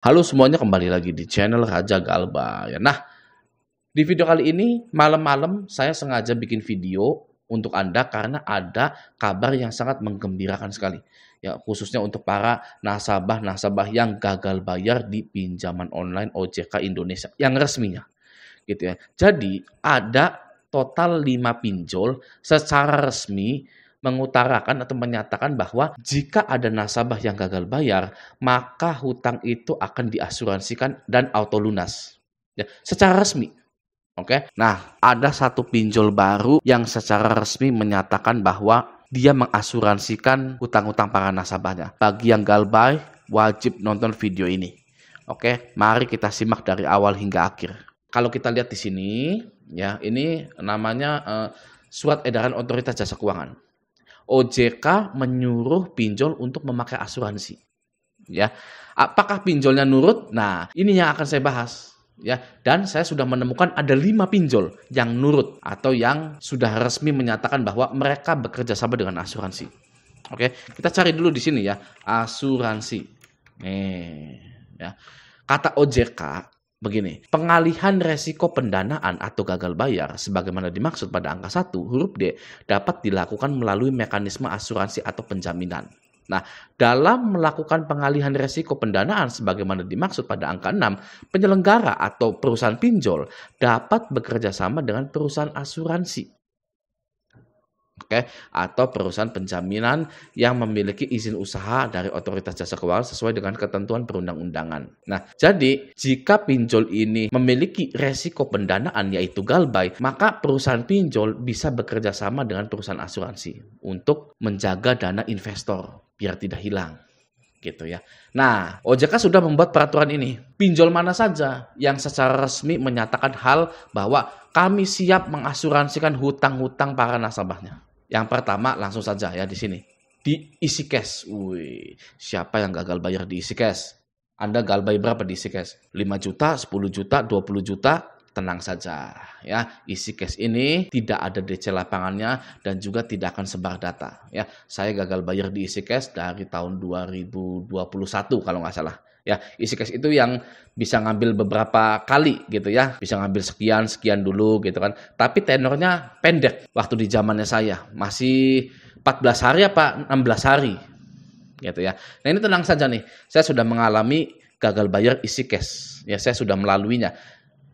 Halo semuanya, kembali lagi di channel Raja Galba ya. Nah, di video kali ini malam-malam saya sengaja bikin video untuk Anda karena ada kabar yang sangat menggembirakan sekali. Ya, khususnya untuk para nasabah-nasabah yang gagal bayar di pinjaman online OJK Indonesia yang resminya gitu ya. Jadi, ada total 5 pinjol secara resmi mengutarakan atau menyatakan bahwa jika ada nasabah yang gagal bayar, maka hutang itu akan diasuransikan dan auto lunas. Ya, secara resmi. Oke. Nah, ada satu pinjol baru yang secara resmi menyatakan bahwa dia mengasuransikan hutang-hutang para nasabahnya. Bagi yang galbay, wajib nonton video ini. Oke, mari kita simak dari awal hingga akhir. Kalau kita lihat di sini, ya, ini namanya surat edaran Otoritas Jasa Keuangan. OJK menyuruh pinjol untuk memakai asuransi. Ya, apakah pinjolnya nurut? Nah, ini yang akan saya bahas. Ya, dan saya sudah menemukan ada 5 pinjol yang nurut atau yang sudah resmi menyatakan bahwa mereka bekerja sama dengan asuransi. Oke, kita cari dulu di sini ya, asuransi. Nih, ya. Kata OJK begini, pengalihan resiko pendanaan atau gagal bayar sebagaimana dimaksud pada angka 1 huruf D dapat dilakukan melalui mekanisme asuransi atau penjaminan. Nah, dalam melakukan pengalihan resiko pendanaan sebagaimana dimaksud pada angka 6, penyelenggara atau perusahaan pinjol dapat bekerja sama dengan perusahaan asuransi. Oke, atau perusahaan penjaminan yang memiliki izin usaha dari Otoritas Jasa Keuangan sesuai dengan ketentuan perundang-undangan. Nah, jadi jika pinjol ini memiliki resiko pendanaan yaitu galbay, maka perusahaan pinjol bisa bekerja sama dengan perusahaan asuransi untuk menjaga dana investor biar tidak hilang. Gitu ya. Nah, OJK sudah membuat peraturan ini. Pinjol mana saja yang secara resmi menyatakan hal bahwa kami siap mengasuransikan hutang-hutang para nasabahnya. Yang pertama langsung saja ya di sini. Di EasyCash. Wih, siapa yang gagal bayar di EasyCash? Anda galbay berapa di EasyCash? 5 juta, 10 juta, 20 juta? Tenang saja ya. EasyCash ini tidak ada DC lapangannya dan juga tidak akan sebar data ya. Saya gagal bayar di EasyCash dari tahun 2021 kalau nggak salah. Ya, EasyCash itu yang bisa ngambil beberapa kali gitu ya. Bisa ngambil sekian dulu gitu kan. Tapi tenornya pendek waktu di zamannya saya. Masih 14 hari apa 16 hari gitu ya. Nah, ini tenang saja nih. Saya sudah mengalami gagal bayar EasyCash. Ya, saya sudah melaluinya.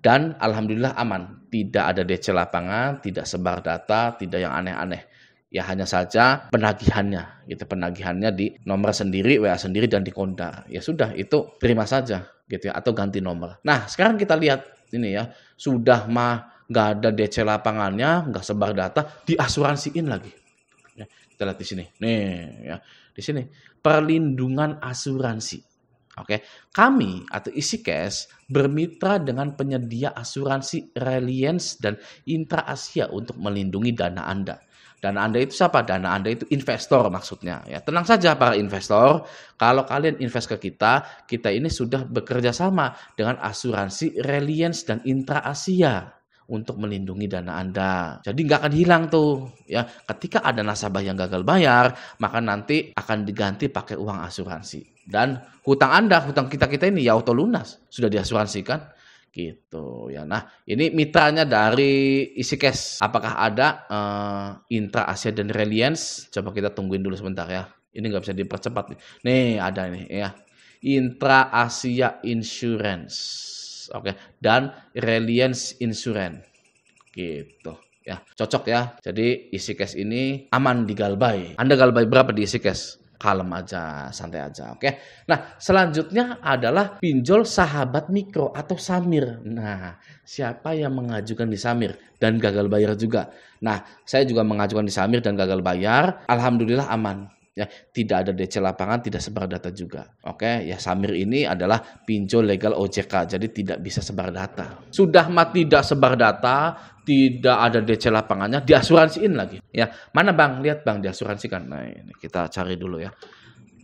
Dan alhamdulillah aman. Tidak ada DC lapangan, tidak sebar data, tidak yang aneh-aneh. Ya hanya saja penagihannya, gitu, penagihannya di nomor sendiri, WA sendiri dan di konda. Ya sudah, itu terima saja gitu ya, atau ganti nomor. Nah, sekarang kita lihat ini ya, sudah mah nggak ada DC lapangannya, nggak sebar data, diasuransiin lagi. Ya, kita lihat di sini. Nih ya, di sini perlindungan asuransi. Oke, kami atau EasyCash bermitra dengan penyedia asuransi Reliance dan Intra Asia untuk melindungi dana Anda. Dana Anda itu siapa? Dana Anda itu investor maksudnya. Ya, tenang saja para investor, kalau kalian invest ke kita ini sudah bekerja sama dengan asuransi Reliance dan Intra Asia untuk melindungi dana Anda. Jadi nggak akan hilang tuh ya. Ketika ada nasabah yang gagal bayar, maka nanti akan diganti pakai uang asuransi. Dan hutang Anda, hutang kita ini ya auto lunas, sudah diasuransikan gitu ya. Nah, ini mitranya dari EasyCash. Apakah ada Intra Asia dan Reliance? Coba kita tungguin dulu sebentar ya. Ini nggak bisa dipercepat nih. Nih ada nih ya. Intra Asia Insurance. Oke, dan Reliance Insurance. Gitu. Ya, cocok ya. Jadi EasyCash ini aman di galbay. Anda galbay berapa di EasyCash? Kalem aja, santai aja, oke. Nah, selanjutnya adalah pinjol sahabat mikro atau Samir. Nah, siapa yang mengajukan di Samir dan gagal bayar juga? Nah, saya juga mengajukan di Samir dan gagal bayar. Alhamdulillah aman. Ya, tidak ada DC lapangan, tidak sebar data juga. Oke, ya Samir ini adalah pinjol legal OJK, jadi tidak bisa sebar data. Sudah mah tidak sebar data, tidak ada DC lapangannya, diasuransiin lagi. Ya, mana Bang? Lihat Bang, diasuransikan. Nah, ini kita cari dulu ya.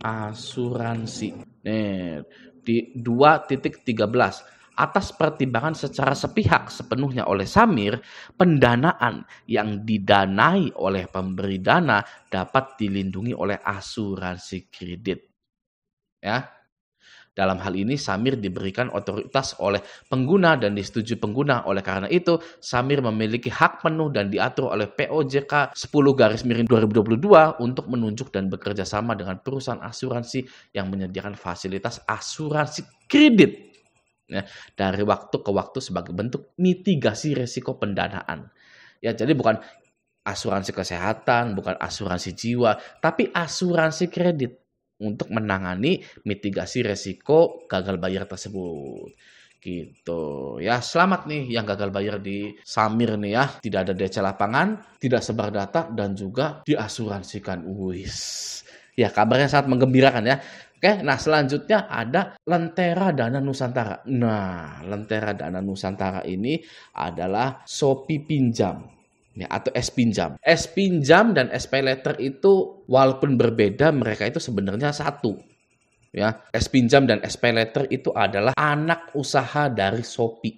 Asuransi. Nih, di 2.13. Atas pertimbangan secara sepihak sepenuhnya oleh Samir, pendanaan yang didanai oleh pemberi dana dapat dilindungi oleh asuransi kredit. Ya. Dalam hal ini Samir diberikan otoritas oleh pengguna dan disetujui pengguna. Oleh karena itu, Samir memiliki hak penuh dan diatur oleh POJK 10/2022 untuk menunjuk dan bekerja sama dengan perusahaan asuransi yang menyediakan fasilitas asuransi kredit ya, dari waktu ke waktu sebagai bentuk mitigasi risiko pendanaan. Ya, jadi bukan asuransi kesehatan, bukan asuransi jiwa, tapi asuransi kredit untuk menangani mitigasi resiko gagal bayar tersebut. Gitu. Ya, selamat nih yang gagal bayar di Samir nih ya. Tidak ada DC lapangan, tidak sebar data, dan juga diasuransikan. Wis. Ya, kabarnya sangat menggembirakan ya. Oke, nah selanjutnya ada Lentera Dana Nusantara. Nah, Lentera Dana Nusantara ini adalah Shopee Pinjam. Ya, atau S-Pinjam. S-Pinjam dan SPayLater itu walaupun berbeda, mereka itu sebenarnya satu. Ya, S-Pinjam dan SPayLater itu adalah anak usaha dari Shopee.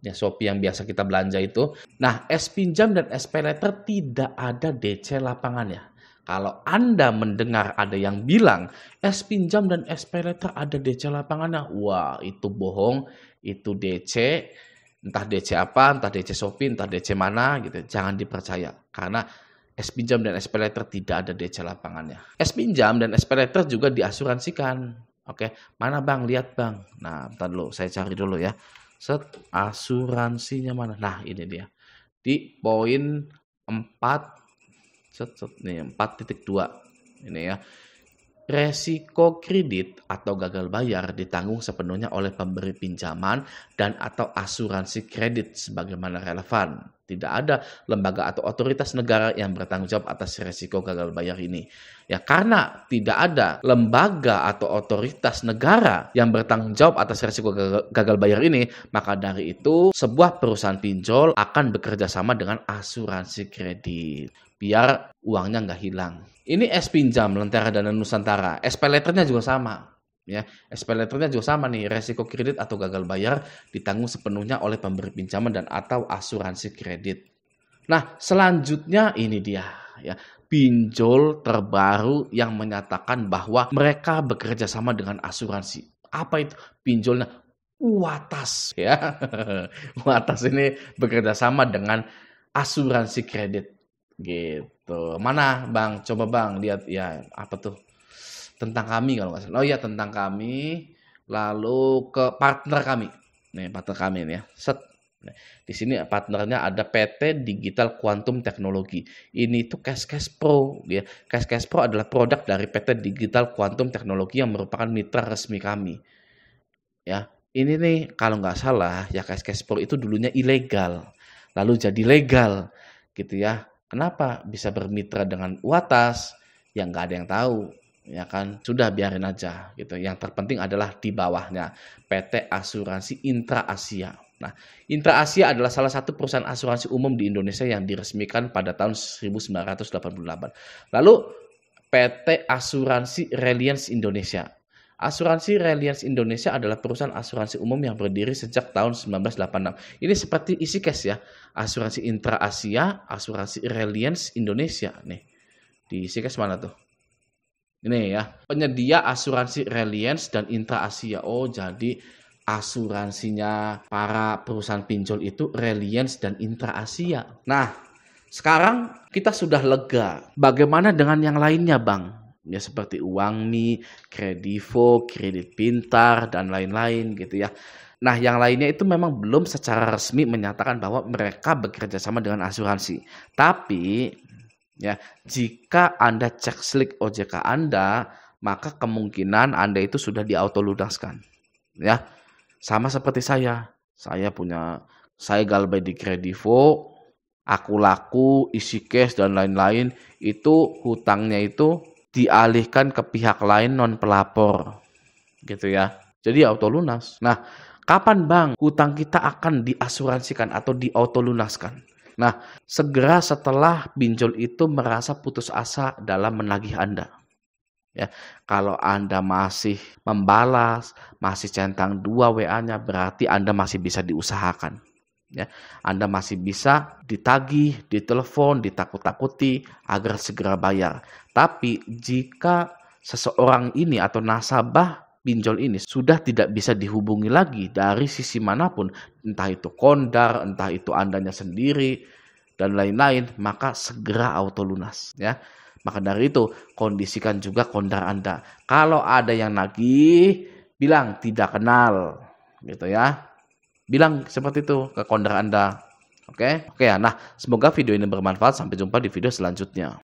Ya, Shopee yang biasa kita belanja itu. Nah, S-Pinjam dan SPayLater tidak ada DC lapangannya. Kalau Anda mendengar ada yang bilang S-Pinjam dan SPayLater ada DC lapangannya, wah itu bohong, itu DC. Entah DC apa, entah DC Shopee, entah DC mana gitu. Jangan dipercaya karena S-Pinjam dan SPayLater tidak ada DC lapangannya. S-Pinjam dan SPayLater juga diasuransikan. Oke, mana Bang? Lihat Bang. Nah, bentar dulu, saya cari dulu ya. Set, asuransinya mana? Nah, ini dia. Di poin 4 nih 4.2 ini ya. Resiko kredit atau gagal bayar ditanggung sepenuhnya oleh pemberi pinjaman dan atau asuransi kredit sebagaimana relevan. Tidak ada lembaga atau otoritas negara yang bertanggung jawab atas resiko gagal bayar ini. Ya, karena tidak ada lembaga atau otoritas negara yang bertanggung jawab atas resiko gagal bayar ini, maka dari itu sebuah perusahaan pinjol akan bekerja sama dengan asuransi kredit biar uangnya nggak hilang. Ini S-Pinjam, Lentera Dana Nusantara. SPayLaternya juga sama. Ya, SPayLaternya juga sama nih, resiko kredit atau gagal bayar ditanggung sepenuhnya oleh pemberi pinjaman dan atau asuransi kredit. Nah, selanjutnya ini dia ya, pinjol terbaru yang menyatakan bahwa mereka bekerja sama dengan asuransi. Apa itu? Pinjolnya Watas ya. Watas ini bekerja sama dengan asuransi kredit. Gitu. Mana Bang? Coba Bang lihat ya, apa tuh? Tentang kami kalau nggak salah. Oh iya, tentang kami. Lalu ke partner kami. Nih, partner kami nih ya. Set. Nah, di sini partnernya ada PT Digital Quantum Technology. Ini tuh Cash Pro ya. Cash Pro adalah produk dari PT Digital Quantum Technology yang merupakan mitra resmi kami. Ya. Ini nih kalau nggak salah ya, Cash Pro itu dulunya ilegal. Lalu jadi legal gitu ya. Kenapa bisa bermitra dengan Watas? Yang nggak ada yang tahu, ya kan? Sudah biarin aja gitu. Yang terpenting adalah di bawahnya PT Asuransi Intra Asia. Nah, Intra Asia adalah salah satu perusahaan asuransi umum di Indonesia yang diresmikan pada tahun 1988. Lalu PT Asuransi Reliance Indonesia. Asuransi Reliance Indonesia adalah perusahaan asuransi umum yang berdiri sejak tahun 1986. Ini seperti isi cash ya. Asuransi Intra Asia, Asuransi Reliance Indonesia. Nih, di isi cash mana tuh? Ini ya, penyedia asuransi Reliance dan Intra Asia. Oh, jadi asuransinya para perusahaan pinjol itu Reliance dan Intra Asia. Nah, sekarang kita sudah lega. Bagaimana dengan yang lainnya, Bang? Ya seperti Uangmi, Kredivo, Kredit Pintar, dan lain-lain gitu ya. Nah, yang lainnya itu memang belum secara resmi menyatakan bahwa mereka bekerja sama dengan asuransi. Tapi ya, jika Anda cek slip OJK Anda, maka kemungkinan Anda itu sudah diautolunaskan. Ya, sama seperti saya. Saya galbay di Kredivo, aku laku, isi cash, dan lain-lain. Itu hutangnya itu dialihkan ke pihak lain non pelapor gitu ya, jadi auto lunas. Nah, kapan Bang hutang kita akan diasuransikan atau diautolunaskan? Nah, segera setelah pinjol itu merasa putus asa dalam menagih Anda ya. Kalau Anda masih membalas, masih centang 2 WA-nya, berarti Anda masih bisa diusahakan ya. Anda masih bisa ditagih, ditelepon, ditakut-takuti agar segera bayar. Tapi jika seseorang ini atau nasabah pinjol ini sudah tidak bisa dihubungi lagi dari sisi manapun, entah itu kondar, entah itu Andanya sendiri, dan lain-lain, maka segera auto lunas ya. Maka dari itu, kondisikan juga kondar Anda. Kalau ada yang nagih, bilang tidak kenal, gitu ya. Bilang seperti itu ke kondar Anda. Oke ya. Nah, semoga video ini bermanfaat. Sampai jumpa di video selanjutnya.